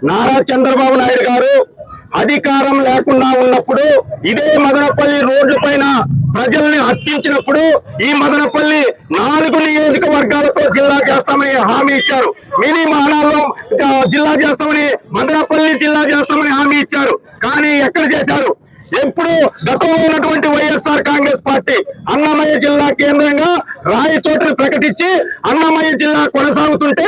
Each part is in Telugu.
నారా చంద్రబాబు నాయుడు గారు అధికారం లేకుండా ఉన్నప్పుడు ఇదే మదనపల్లి రోడ్ల పైన ప్రజల్ని హత్యించినప్పుడు ఈ మదనపల్లి 4 నియోజకవర్గాలతో జిల్లా చేస్తామని హామీ ఇచ్చారు. మినీ మానాల్లో జిల్లా చేస్తామని, మదనపల్లి జిల్లా చేస్తామని హామీ ఇచ్చారు. కానీ ఎక్కడ చేశారు? ఎప్పుడు గతంలో ఉన్నటువంటి వైఎస్ఆర్ కాంగ్రెస్ పార్టీ అన్నమయ్య జిల్లా కేంద్రంగా రాయచోటును ప్రకటించి అన్నమయ్య జిల్లా కొనసాగుతుంటే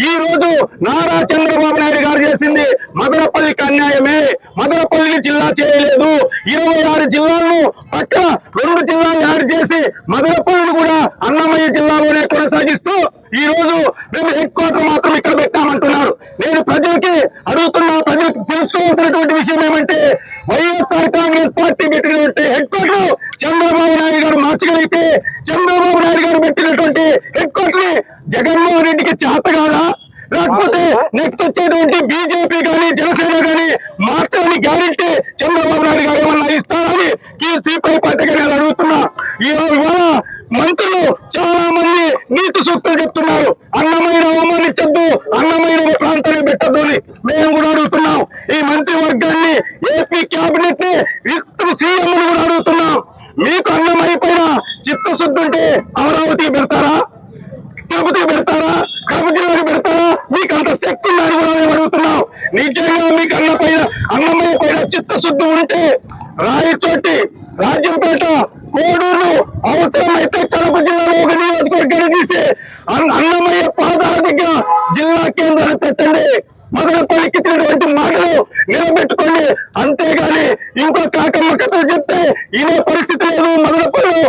ఈ రోజు నారా చంద్రబాబు నాయుడు గారు చేసింది మదనపల్లికి అన్యాయమే. మదనపల్లిని జిల్లా చేయలేదు. 26 జిల్లాలను పక్కన 2 జిల్లాలు యాడ్ చేసి మదనపల్లిని కూడా అన్నమయ్య జిల్లాలోనే కొనసాగిస్తూ ఈ రోజు మేము హెడ్ క్వార్టర్ మాత్రం ఇక్కడ పెట్టామంటున్నారు. నేను ప్రజలకి అడుగుతున్నా, ప్రజలకు తెలుసుకోవాల్సినటువంటి విషయం ఏమంటే వైఎస్ఆర్ కాంగ్రెస్ పార్టీ పెట్టినటువంటి హెడ్ క్వార్టర్ చంద్రబాబు నాయుడు గారు మార్చగలిగితే చంద్రబాబు నాయుడు గారు పెట్టినటువంటి హెడ్ క్వార్టర్ ని జగన్మోహన్ రెడ్డికి చేత కాదా? లేకపోతే నెక్స్ట్ వచ్చేటువంటి బీజేపీ కానీ జనసేన కానీ మార్చాలని గ్యారెంటీ చంద్రబాబు నాయుడు గారు ఏమన్నా ఇస్తారని సిపిఐ పార్టీ గారు అడుగుతున్నా. ఇవాళ మంత్రులు చాలా మంది నీతి సూక్తులు చెప్తున్నారు. అన్నమైన అవమానించద్దు, అన్నమైన ప్రాంతానికి పెట్టద్దు అని మేము కూడా అడుగుతున్నాం. ఈ మంత్రి వర్గాన్ని ఏపీ క్యాబినెట్ ని సీఎం కూడా అడుగుతున్నాం. మీకు అన్నమైపోయిన చిత్తశుద్ధి ఉంటే అమరావతికి పెడతారా, తిరుపతికి పెడతారా, కడప జిల్లాకి పెడతారా? మీకు అంత శక్తి ఉందని కూడా మేము అడుగుతున్నాం. నిజంగా మీకు అన్నమయ్య పైన చిత్తశుద్ధి ఉంటే రాయచోటి, రాజ్యంపేట, కోడూరు, అవసరమైతే కడప జిల్లాలో ఒక నియోజకవర్గాన్ని తీసి అన్నమయ్య పాదాల దగ్గర జిల్లా కేంద్రాన్ని పెట్టండి. మదనపల్లికి ఇచ్చినటువంటి మాటలు నిలబెట్టుకోండి. అంతేగాని ఇంకో కాకమ్మ కథలు చెప్తే ఇదే పరిస్థితి లేదు. మదనపల్లిలో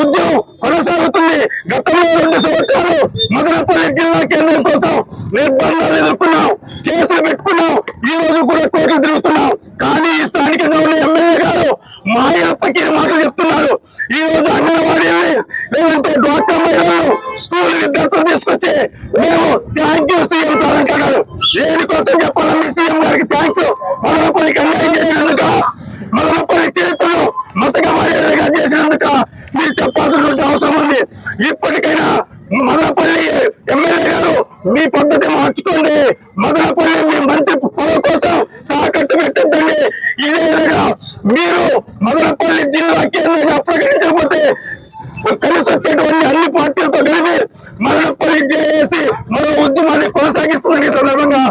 ఉద్యమం కొనసాగుతుంది. గతంలో 2 సంవత్సరాలు మదనపల్లి జిల్లా కేంద్రం కోసం నిర్బంధాలు ఎదుర్కొన్నాం, కేసులు పెట్టుకున్నాం. ఈ రోజు కూడా కోర్టులు తిరుగుతున్నాం. కానీ ఈ స్థానికంగా ఉన్న ఎమ్మెల్యే గారు మాయప్పకి మాటలు చెప్తున్నారు. ఈ రోజు అంగన్వాడీని లేదంటే డ్వాక్రా మహిళలను స్కూల్ విద్యార్థులు తీసుకొచ్చి మేము థ్యాంక్ యూ సీఎం గారు అంటున్నారు. దేనికోసం చెప్పాలని సీఎం గారికి థ్యాంక్స్? మదనపల్లికి అన్యాయం చేసినందుక, మదనపల్లి చేతులు మసగమారేగా చేసినందుక మీరు చెప్పాల్సినటువంటి అవసరం ఉంది. ఇప్పటికైనా మదనపల్లి ఎమ్మెల్యే గారు మీ పద్ధతి మార్చుకోండి. మదనపల్లి మీ మంత్రి పదవి కోసం తాకట్టు పెట్టద్దండి. ఇదే విధంగా మీరు మదనపల్లి జిల్లా కేంద్రంగా ప్రకటించకపోతే కలిసి వచ్చేటువంటి అన్ని పార్టీలతో కలిసి మదనపల్లి చేసి మరో ఉద్యమాన్ని కొనసాగిస్తుందని సందర్భంగా